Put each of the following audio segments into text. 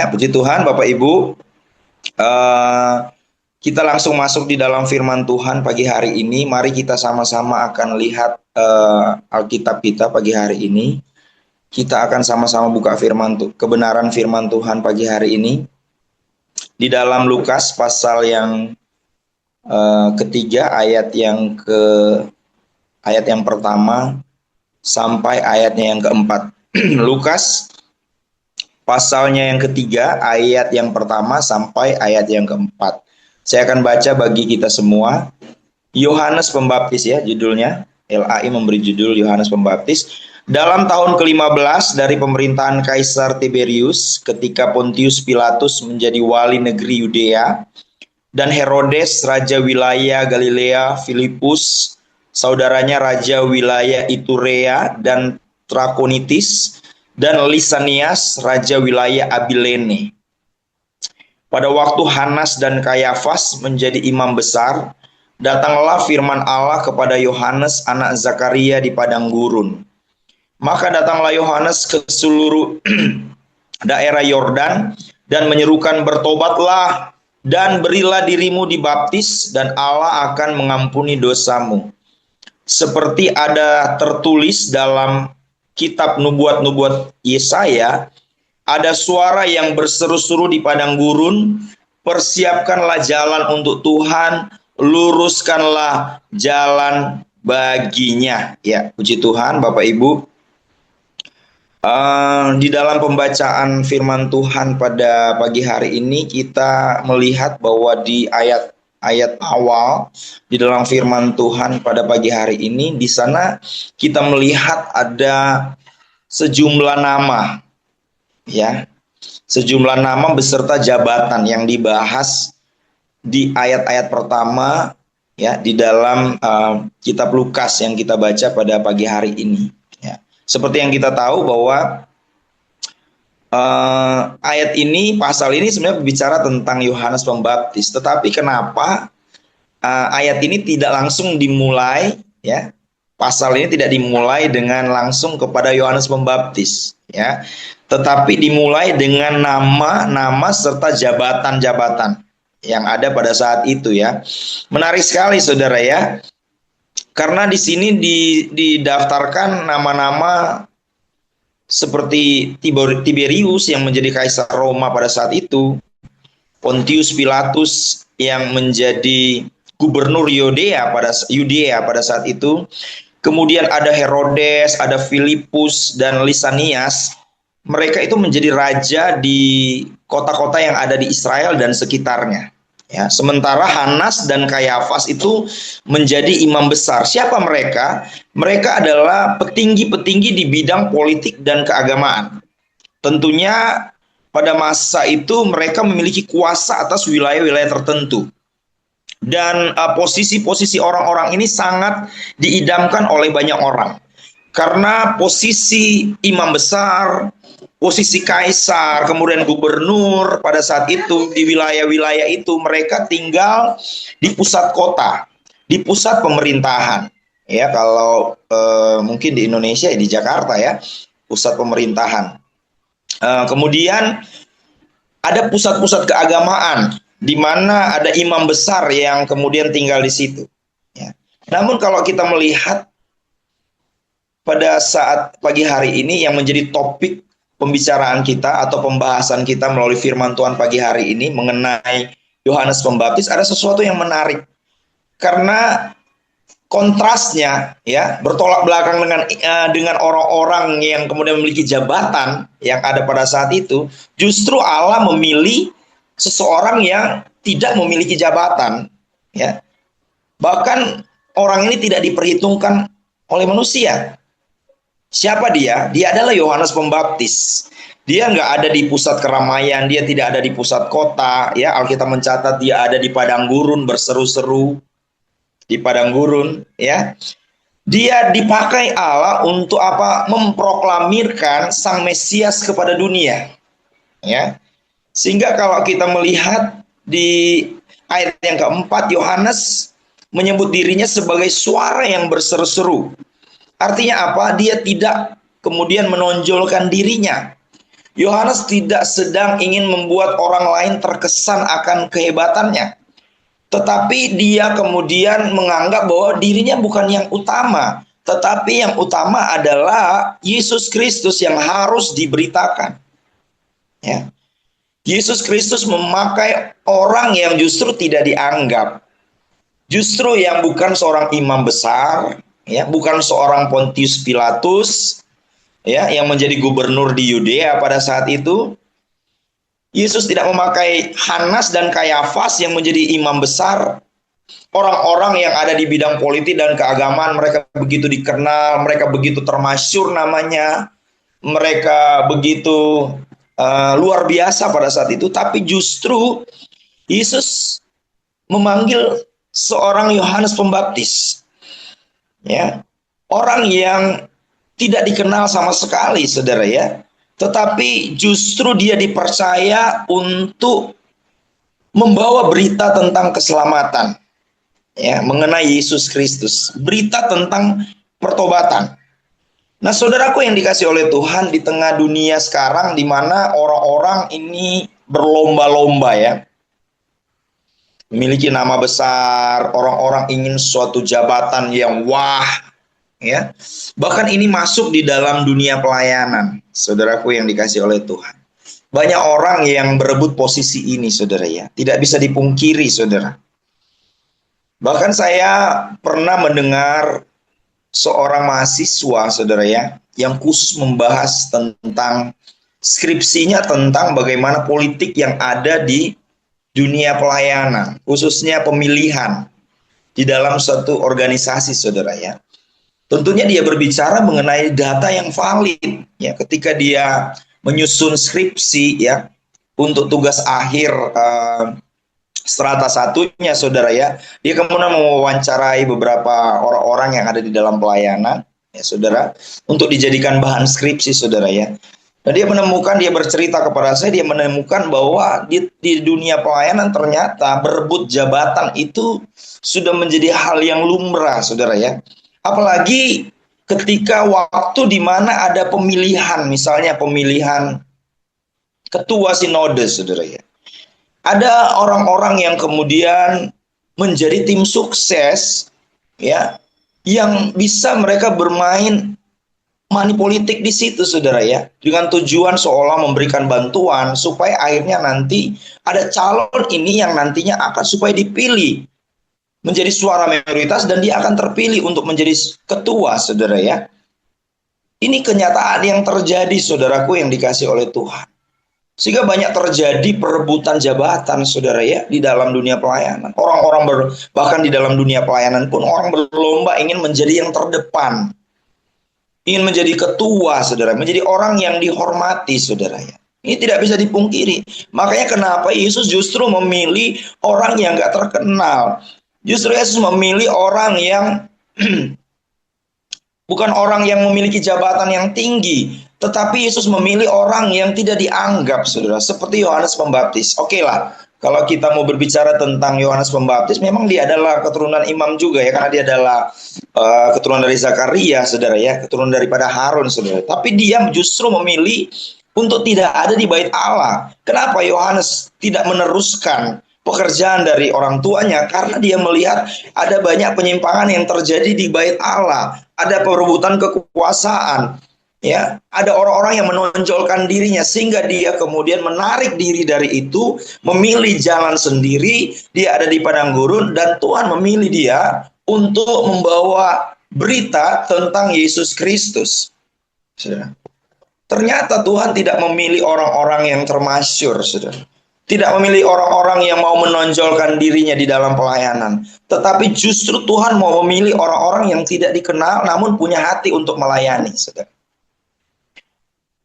Ya, puji Tuhan, Bapak Ibu. Kita langsung masuk di dalam firman Tuhan pagi hari ini. Mari kita sama-sama akan lihat Alkitab kita pagi hari ini. Kita akan sama-sama buka kebenaran firman Tuhan pagi hari ini. Di dalam Lukas pasal yang ketiga, ayat yang pertama sampai ayatnya yang keempat. Lukas pasalnya yang ketiga, ayat yang pertama sampai ayat yang keempat. Saya akan baca bagi kita semua. Yohanes Pembaptis ya judulnya. LAI memberi judul Yohanes Pembaptis. Dalam tahun ke-15 dari pemerintahan Kaisar Tiberius, ketika Pontius Pilatus menjadi wali negeri Yudea, dan Herodes raja wilayah Galilea, Filipus saudaranya raja wilayah Iturea dan Trakonitis, dan Lisanias raja wilayah Abilene. Pada waktu Hanas dan Kayafas menjadi imam besar, datanglah firman Allah kepada Yohanes anak Zakaria di padang gurun. Maka datanglah Yohanes ke seluruh daerah Yordan dan menyerukan, bertobatlah dan berilah dirimu dibaptis dan Allah akan mengampuni dosamu. Seperti ada tertulis dalam kitab nubuat-nubuat Yesaya, ada suara yang berseru-seru di padang gurun, persiapkanlah jalan untuk Tuhan, luruskanlah jalan baginya. Ya, puji Tuhan, Bapak Ibu. Di dalam pembacaan firman Tuhan pada pagi hari ini, kita melihat bahwa di ayat awal di dalam firman Tuhan pada pagi hari ini, di sana kita melihat ada sejumlah nama. Ya, sejumlah nama beserta jabatan yang dibahas di ayat-ayat pertama ya di dalam kitab Lukas yang kita baca pada pagi hari ini. Ya, seperti yang kita tahu bahwa ayat ini, pasal ini sebenarnya berbicara tentang Yohanes Pembaptis. Tetapi kenapa ayat ini tidak langsung dimulai? Ya, pasal ini tidak dimulai dengan langsung kepada Yohanes Pembaptis. Ya, tetapi dimulai dengan nama-nama serta jabatan-jabatan yang ada pada saat itu ya. Menarik sekali saudara ya. Karena di sini didaftarkan nama-nama seperti Tiberius yang menjadi kaisar Roma pada saat itu, Pontius Pilatus yang menjadi gubernur Yudea pada saat itu. Kemudian ada Herodes, ada Filipus dan Lisanias. Mereka itu menjadi raja di kota-kota yang ada di Israel dan sekitarnya. Ya, sementara Hanas dan Kayafas itu menjadi imam besar. Siapa mereka? Mereka adalah petinggi-petinggi di bidang politik dan keagamaan. Tentunya pada masa itu mereka memiliki kuasa atas wilayah-wilayah tertentu. Dan posisi-posisi orang-orang ini sangat diidamkan oleh banyak orang. Karena posisi imam besar, posisi kaisar, kemudian gubernur pada saat itu di wilayah-wilayah itu mereka tinggal di pusat kota, di pusat pemerintahan. Ya, kalau mungkin di Indonesia di Jakarta ya, pusat pemerintahan. Kemudian ada pusat-pusat keagamaan di mana ada imam besar yang kemudian tinggal di situ. Ya. Namun kalau kita melihat pada saat pagi hari ini yang menjadi topik pembicaraan kita atau pembahasan kita melalui firman Tuhan pagi hari ini mengenai Yohanes Pembaptis, ada sesuatu yang menarik. Karena kontrasnya ya bertolak belakang dengan orang-orang yang kemudian memiliki jabatan yang ada pada saat itu, justru Allah memilih seseorang yang tidak memiliki jabatan, ya. Bahkan orang ini tidak diperhitungkan oleh manusia. Siapa dia? Dia adalah Yohanes Pembaptis. Dia nggak ada di pusat keramaian, dia tidak ada di pusat kota, ya. Alkitab mencatat dia ada di padang gurun berseru-seru di padang gurun, ya. Dia dipakai Allah untuk apa? Memproklamirkan Sang Mesias kepada dunia, ya. Sehingga kalau kita melihat di ayat yang keempat, Yohanes menyebut dirinya sebagai suara yang berseru-seru. Artinya apa? Dia tidak kemudian menonjolkan dirinya. Yohanes tidak sedang ingin membuat orang lain terkesan akan kehebatannya, tetapi dia kemudian menganggap bahwa dirinya bukan yang utama, tetapi yang utama adalah Yesus Kristus yang harus diberitakan. Ya. Yesus Kristus memakai orang yang justru tidak dianggap, justru yang bukan seorang imam besar, ya, bukan seorang Pontius Pilatus, ya, yang menjadi gubernur di Yudea pada saat itu. Yesus tidak memakai Hanas dan Kayafas yang menjadi imam besar, orang-orang yang ada di bidang politik dan keagamaan. Mereka begitu dikenal, mereka begitu termasyur namanya, mereka begitu luar biasa pada saat itu. Tapi justru Yesus memanggil seorang Yohanes Pembaptis, ya, orang yang tidak dikenal sama sekali, saudara, ya, tetapi justru dia dipercaya untuk membawa berita tentang keselamatan, ya, mengenai Yesus Kristus, berita tentang pertobatan. Nah, saudaraku yang dikasih oleh Tuhan, di tengah dunia sekarang di mana orang-orang ini berlomba-lomba, ya, memiliki nama besar, orang-orang ingin suatu jabatan yang wah, ya. Bahkan ini masuk di dalam dunia pelayanan, saudaraku yang dikasih oleh Tuhan. Banyak orang yang berebut posisi ini, saudara, ya. Tidak bisa dipungkiri, saudara. Bahkan saya pernah mendengar seorang mahasiswa, saudara, ya, yang khusus membahas tentang skripsinya tentang bagaimana politik yang ada di dunia pelayanan, khususnya pemilihan di dalam suatu organisasi, saudara, ya. Tentunya dia berbicara mengenai data yang valid, ya, ketika dia menyusun skripsi, ya, untuk tugas akhir strata satunya, saudara, ya. Dia kemudian mewawancarai beberapa orang-orang yang ada di dalam pelayanan, ya, saudara, untuk dijadikan bahan skripsi, saudara, ya. Dan dia bercerita kepada saya, dia menemukan bahwa di dunia pelayanan ternyata berebut jabatan itu sudah menjadi hal yang lumrah, saudara, ya. Apalagi ketika waktu di mana ada pemilihan, misalnya pemilihan ketua sinode, saudara, ya. Ada orang-orang yang kemudian menjadi tim sukses, ya, yang bisa mereka bermain money politik di situ, saudara, ya, dengan tujuan seolah memberikan bantuan supaya akhirnya nanti ada calon ini yang nantinya akan supaya dipilih menjadi suara mayoritas dan dia akan terpilih untuk menjadi ketua, saudara, ya. Ini kenyataan yang terjadi, saudaraku yang dikasih oleh Tuhan. Sehingga banyak terjadi perebutan jabatan, saudara, ya, di dalam dunia pelayanan. Orang-orang bahkan di dalam dunia pelayanan pun orang berlomba ingin menjadi yang terdepan, ingin menjadi ketua, saudara, menjadi orang yang dihormati, saudara, ya. Ini tidak bisa dipungkiri. Makanya kenapa Yesus justru memilih orang yang gak terkenal. Justru Yesus memilih orang yang bukan orang yang memiliki jabatan yang tinggi, tetapi Yesus memilih orang yang tidak dianggap, saudara, seperti Yohanes Pembaptis. Oke lah, kalau kita mau berbicara tentang Yohanes Pembaptis, memang dia adalah keturunan imam juga, ya, karena dia adalah keturunan dari Zakaria, saudara, ya, keturunan daripada Harun, saudara. Tapi dia justru memilih untuk tidak ada di bait Allah. Kenapa Yohanes tidak meneruskan pekerjaan dari orang tuanya? Karena dia melihat ada banyak penyimpangan yang terjadi di bait Allah, ada perebutan kekuasaan, ya, ada orang-orang yang menonjolkan dirinya sehingga dia kemudian menarik diri dari itu, memilih jalan sendiri. Dia ada di padang gurun dan Tuhan memilih dia untuk membawa berita tentang Yesus Kristus, saudara. Ternyata Tuhan tidak memilih orang-orang yang termasyur, saudara. Tidak memilih orang-orang yang mau menonjolkan dirinya di dalam pelayanan. Tetapi justru Tuhan mau memilih orang-orang yang tidak dikenal namun punya hati untuk melayani, saudara.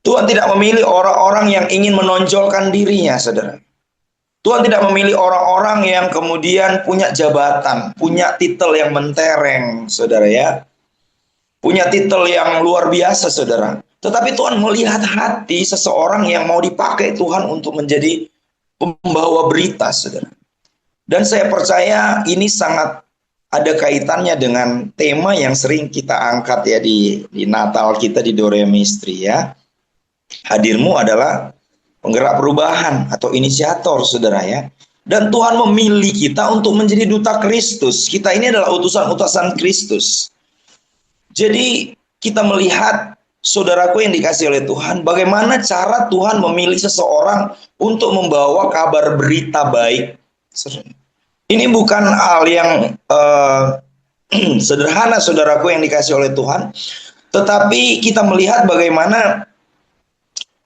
Tuhan tidak memilih orang-orang yang ingin menonjolkan dirinya, saudara. Tuhan tidak memilih orang-orang yang kemudian punya jabatan, punya titel yang mentereng, saudara, ya. Punya titel yang luar biasa, saudara. Tetapi Tuhan melihat hati seseorang yang mau dipakai Tuhan untuk menjadi pembawa berita, saudara. Dan saya percaya ini sangat ada kaitannya dengan tema yang sering kita angkat, ya, di Natal kita di Doremistri, ya. Hadirmu adalah penggerak perubahan atau inisiator, saudara ya. Dan Tuhan memilih kita untuk menjadi duta Kristus. Kita ini adalah utusan-utusan Kristus. Jadi kita melihat, saudaraku yang dikasih oleh Tuhan, bagaimana cara Tuhan memilih seseorang untuk membawa kabar berita baik. Ini bukan hal yang sederhana, saudaraku yang dikasih oleh Tuhan. Tetapi kita melihat bagaimana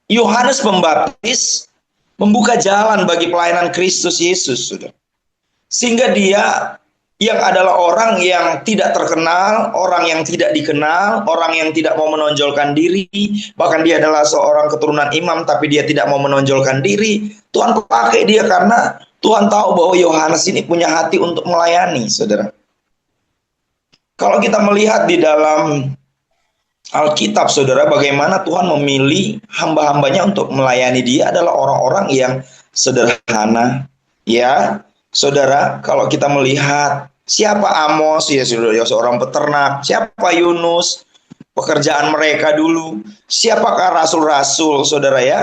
Yohanes Pembaptis membuka jalan bagi pelayanan Kristus Yesus, saudara. Sehingga dia yang adalah orang yang tidak terkenal, orang yang tidak dikenal, orang yang tidak mau menonjolkan diri, bahkan dia adalah seorang keturunan imam tapi dia tidak mau menonjolkan diri. Tuhan pakai dia karena Tuhan tahu bahwa Yohanes ini punya hati untuk melayani, saudara. Kalau kita melihat di dalam Alkitab, saudara, bagaimana Tuhan memilih hamba-hambanya untuk melayani dia adalah orang-orang yang sederhana. Ya, saudara, kalau kita melihat siapa Amos, ya saudara, seorang peternak. Siapa Yunus, pekerjaan mereka dulu. Siapakah rasul-rasul, saudara ya?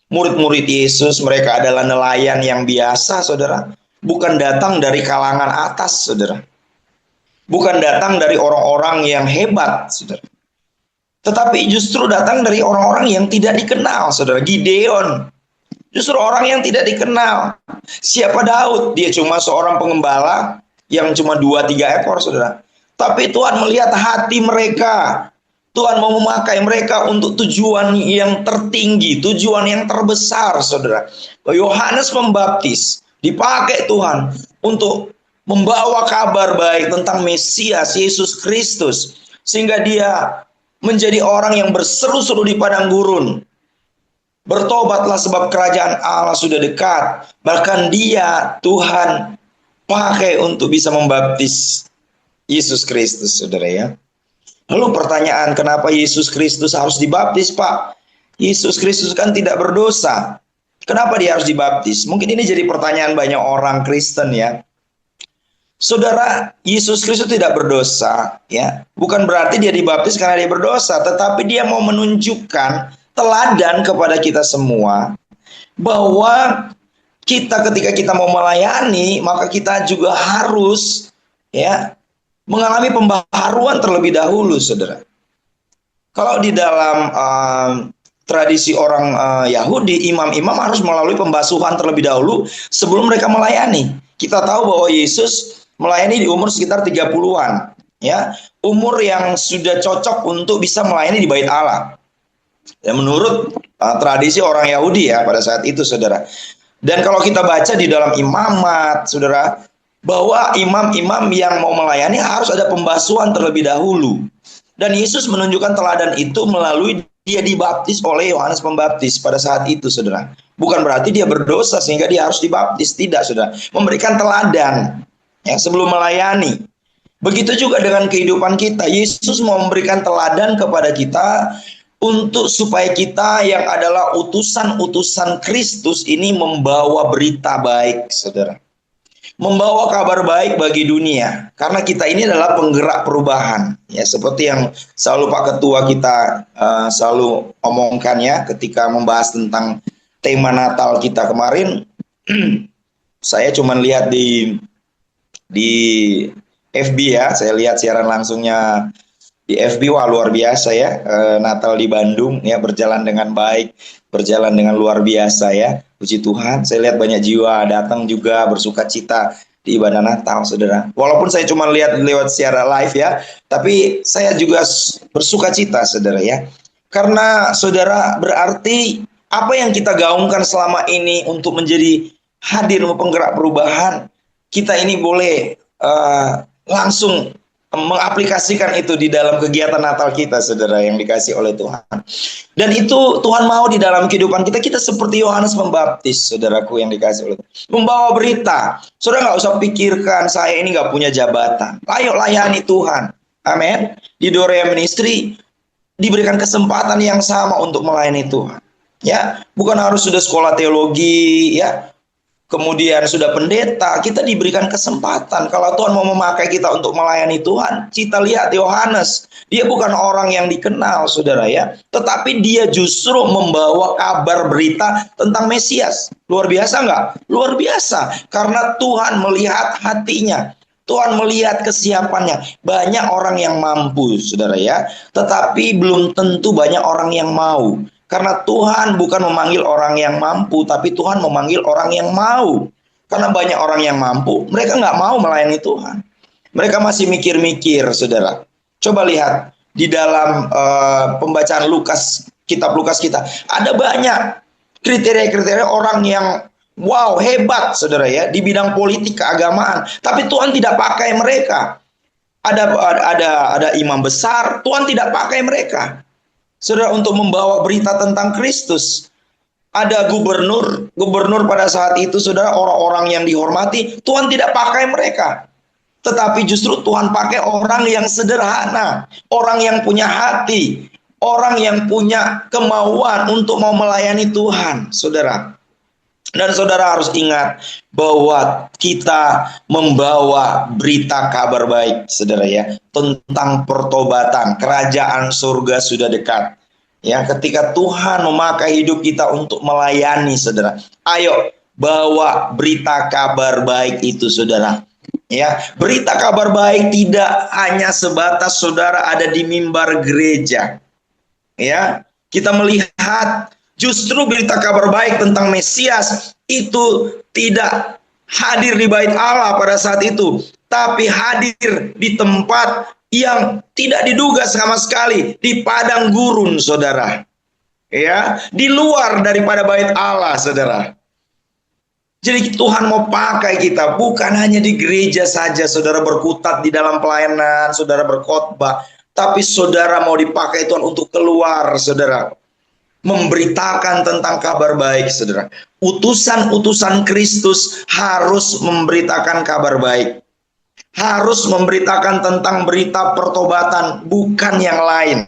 Murid-murid Yesus, mereka adalah nelayan yang biasa, saudara. Bukan datang dari kalangan atas, saudara. Bukan datang dari orang-orang yang hebat, saudara. Tetapi justru datang dari orang-orang yang tidak dikenal, saudara. Gideon, justru orang yang tidak dikenal. Siapa Daud? Dia cuma seorang pengembala yang cuma 2-3 ekor, saudara. Tapi Tuhan melihat hati mereka. Tuhan mau memakai mereka untuk tujuan yang tertinggi, tujuan yang terbesar, saudara. Yohanes Pembaptis dipakai Tuhan untuk membawa kabar baik tentang Mesias, Yesus Kristus. Sehingga dia menjadi orang yang berseru-seru di padang gurun. Bertobatlah sebab kerajaan Allah sudah dekat. Bahkan dia, Tuhan, pakai untuk bisa membaptis Yesus Kristus, saudara ya. Lalu pertanyaan, kenapa Yesus Kristus harus dibaptis, Pak? Yesus Kristus kan tidak berdosa. Kenapa dia harus dibaptis? Mungkin ini jadi pertanyaan banyak orang Kristen ya. Saudara, Yesus Kristus tidak berdosa, ya. Bukan berarti dia dibaptis karena dia berdosa, tetapi dia mau menunjukkan teladan kepada kita semua bahwa kita ketika kita mau melayani, maka kita juga harus ya mengalami pembaharuan terlebih dahulu, saudara. Kalau di dalam tradisi orang Yahudi, imam-imam harus melalui pembasuhan terlebih dahulu sebelum mereka melayani. Kita tahu bahwa Yesus melayani di umur sekitar 30-an, ya, umur yang sudah cocok untuk bisa melayani di bait Allah. Ya, menurut tradisi orang Yahudi ya pada saat itu, saudara. Dan kalau kita baca di dalam imamat, saudara, bahwa imam-imam yang mau melayani harus ada pembasuhan terlebih dahulu. Dan Yesus menunjukkan teladan itu melalui dia dibaptis oleh Yohanes Pembaptis pada saat itu, saudara. Bukan berarti dia berdosa sehingga dia harus dibaptis, tidak, saudara. Memberikan teladan ya sebelum melayani. Begitu juga dengan kehidupan kita. Yesus mau memberikan teladan kepada kita untuk supaya kita yang adalah utusan-utusan Kristus ini membawa berita baik, saudara. Membawa kabar baik bagi dunia, karena kita ini adalah penggerak perubahan ya, seperti yang selalu Pak Ketua kita selalu omongkan ya ketika membahas tentang tema Natal kita kemarin. Saya cuma lihat di FB ya, saya lihat siaran langsungnya di FB, wah luar biasa ya, Natal di Bandung ya berjalan dengan baik, berjalan dengan luar biasa ya. Puji Tuhan, saya lihat banyak jiwa datang juga bersuka cita di ibadah Natal, saudara. Walaupun saya cuma lihat lewat secara live ya, tapi saya juga bersuka cita, saudara ya. Karena saudara berarti apa yang kita gaungkan selama ini untuk menjadi hadir penggerak perubahan, kita ini boleh langsung mengaplikasikan itu di dalam kegiatan Natal kita, saudara yang dikasih oleh Tuhan. Dan itu Tuhan mau di dalam kehidupan kita. Kita seperti Yohanes Pembaptis, saudaraku yang dikasih oleh Tuhan. Membawa berita. Saudara nggak usah pikirkan saya ini nggak punya jabatan. Ayo layani Tuhan. Amin. Di Dorea Ministry diberikan kesempatan yang sama untuk melayani Tuhan. Ya, bukan harus sudah sekolah teologi, ya. kemudian sudah pendeta, kita diberikan kesempatan. Kalau Tuhan mau memakai kita untuk melayani Tuhan, kita lihat Yohanes, dia bukan orang yang dikenal, saudara ya, tetapi dia justru membawa kabar berita tentang Mesias. Luar biasa nggak? Luar biasa, karena Tuhan melihat hatinya. Tuhan melihat kesiapannya. Banyak orang yang mampu, saudara ya, tetapi belum tentu banyak orang yang mau. Karena Tuhan bukan memanggil orang yang mampu, tapi Tuhan memanggil orang yang mau. Karena banyak orang yang mampu, mereka nggak mau melayani Tuhan. Mereka masih mikir-mikir, saudara. Coba lihat di dalam pembacaan Lukas, kitab Lukas kita. Ada banyak kriteria-kriteria orang yang wow, hebat, saudara ya, di bidang politik keagamaan. Tapi Tuhan tidak pakai mereka. Ada imam besar, Tuhan tidak pakai mereka. Saudara, untuk membawa berita tentang Kristus. Ada gubernur pada saat itu, saudara, orang-orang yang dihormati, Tuhan tidak pakai mereka. Tetapi justru Tuhan pakai orang yang sederhana, orang yang punya hati, orang yang punya kemauan untuk mau melayani Tuhan, saudara. Dan saudara harus ingat bahwa kita membawa berita kabar baik, saudara ya, tentang pertobatan. Kerajaan surga sudah dekat. Ya, ketika Tuhan memakai hidup kita untuk melayani, saudara, ayo bawa berita kabar baik itu, saudara. Ya, berita kabar baik tidak hanya sebatas saudara ada di mimbar gereja. Ya, kita melihat justru berita kabar baik tentang Mesias itu tidak hadir di bait Allah pada saat itu, tapi hadir di tempat yang tidak diduga sama sekali, di padang gurun, saudara. Ya, di luar daripada bait Allah, saudara. Jadi Tuhan mau pakai kita bukan hanya di gereja saja, saudara berkutat di dalam pelayanan, saudara berkhotbah, tapi saudara mau dipakai Tuhan untuk keluar, saudara, memberitakan tentang kabar baik, saudara. Utusan-utusan Kristus harus memberitakan kabar baik. Harus memberitakan tentang berita pertobatan, bukan yang lain.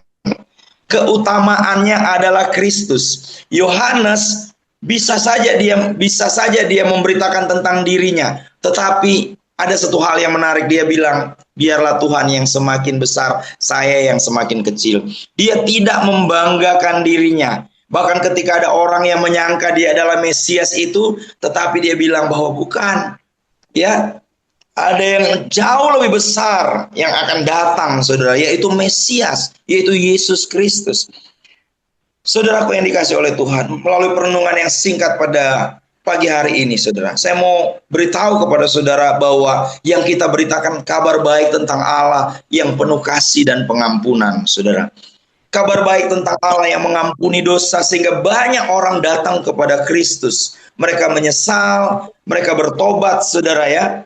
Keutamaannya adalah Kristus. Yohanes bisa saja dia memberitakan tentang dirinya, tetapi ada satu hal yang menarik, dia bilang, biarlah Tuhan yang semakin besar, saya yang semakin kecil. Dia tidak membanggakan dirinya. Bahkan ketika ada orang yang menyangka dia adalah Mesias itu, tetapi dia bilang bahwa bukan. Ya, ada yang jauh lebih besar yang akan datang, saudara, yaitu Mesias, yaitu Yesus Kristus. Saudaraku yang dikasih oleh Tuhan, melalui perenungan yang singkat pada pagi hari ini, saudara, saya mau beritahu kepada saudara bahwa yang kita beritakan kabar baik tentang Allah yang penuh kasih dan pengampunan, saudara. Kabar baik tentang Allah yang mengampuni dosa sehingga banyak orang datang kepada Kristus. Mereka menyesal, mereka bertobat, saudara ya.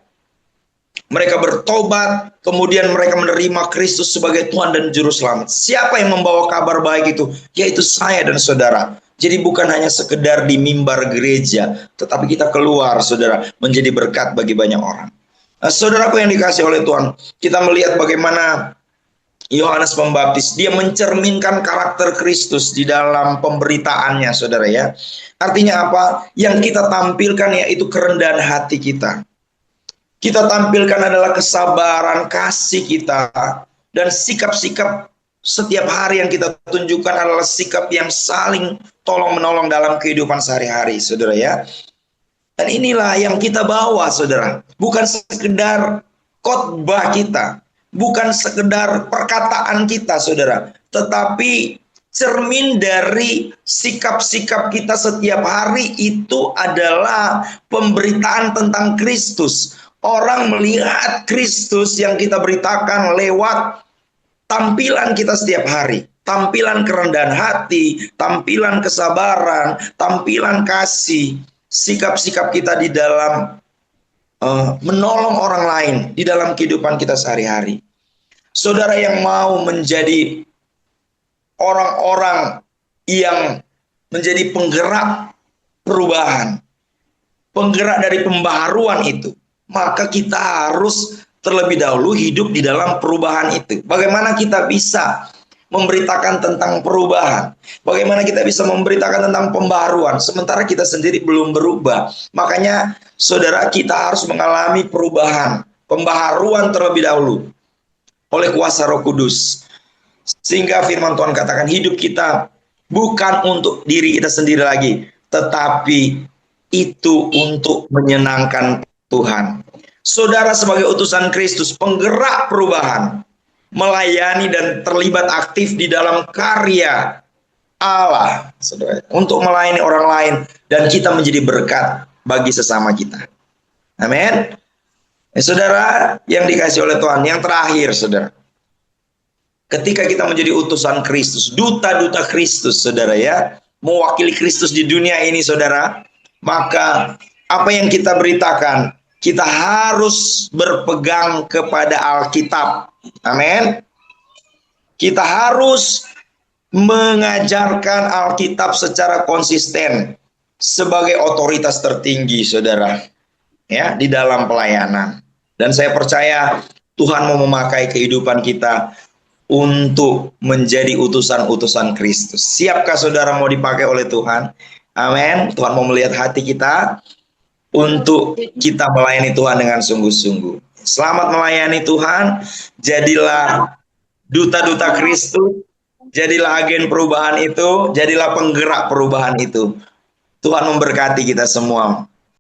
Mereka bertobat, kemudian mereka menerima Kristus sebagai Tuhan dan Juru Selamat. Siapa yang membawa kabar baik itu? Yaitu saya dan saudara. Jadi bukan hanya sekedar di mimbar gereja, tetapi kita keluar, saudara, menjadi berkat bagi banyak orang. Nah, saudaraku yang dikasih oleh Tuhan, kita melihat bagaimana Yohanes Pembaptis, dia mencerminkan karakter Kristus di dalam pemberitaannya, saudara ya. Artinya apa? Yang kita tampilkan yaitu kerendahan hati kita. Kita tampilkan adalah kesabaran, kasih kita, dan sikap-sikap setiap hari yang kita tunjukkan adalah sikap yang saling tolong-menolong dalam kehidupan sehari-hari, saudara ya. Dan inilah yang kita bawa, saudara. Bukan sekedar khotbah kita, bukan sekedar perkataan kita, saudara, tetapi cermin dari sikap-sikap kita setiap hari itu adalah pemberitaan tentang Kristus. Orang melihat Kristus yang kita beritakan lewat tampilan kita setiap hari. Tampilan kerendahan hati, tampilan kesabaran, tampilan kasih, sikap-sikap kita di dalam menolong orang lain di dalam kehidupan kita sehari-hari. Saudara yang mau menjadi orang-orang yang menjadi penggerak perubahan, penggerak dari pembaharuan itu, maka kita harus terlebih dahulu hidup di dalam perubahan itu. Bagaimana kita bisa memberitakan tentang perubahan. Bagaimana kita bisa memberitakan tentang pembaharuan sementara kita sendiri belum berubah. Makanya saudara, kita harus mengalami perubahan, pembaharuan terlebih dahulu oleh kuasa Roh Kudus. Sehingga firman Tuhan katakan hidup kita bukan untuk diri kita sendiri lagi, tetapi itu untuk menyenangkan Tuhan. Saudara sebagai utusan Kristus, penggerak perubahan, melayani dan terlibat aktif di dalam karya Allah, saudara, untuk melayani orang lain dan kita menjadi berkat bagi sesama kita. Amin. Saudara yang dikasih oleh Tuhan, yang terakhir saudara, ketika kita menjadi utusan Kristus, duta-duta Kristus saudara ya, mewakili Kristus di dunia ini saudara, maka apa yang kita beritakan, kita harus berpegang kepada Alkitab. Amin. Kita harus mengajarkan Alkitab secara konsisten sebagai otoritas tertinggi saudara ya di dalam pelayanan. Dan saya percaya Tuhan mau memakai kehidupan kita untuk menjadi utusan-utusan Kristus. Siapkah saudara mau dipakai oleh Tuhan? Amin. Tuhan mau melihat hati kita untuk kita melayani Tuhan dengan sungguh-sungguh. Selamat melayani Tuhan. Jadilah duta-duta Kristus. Jadilah agen perubahan itu. Jadilah penggerak perubahan itu. Tuhan memberkati kita semua.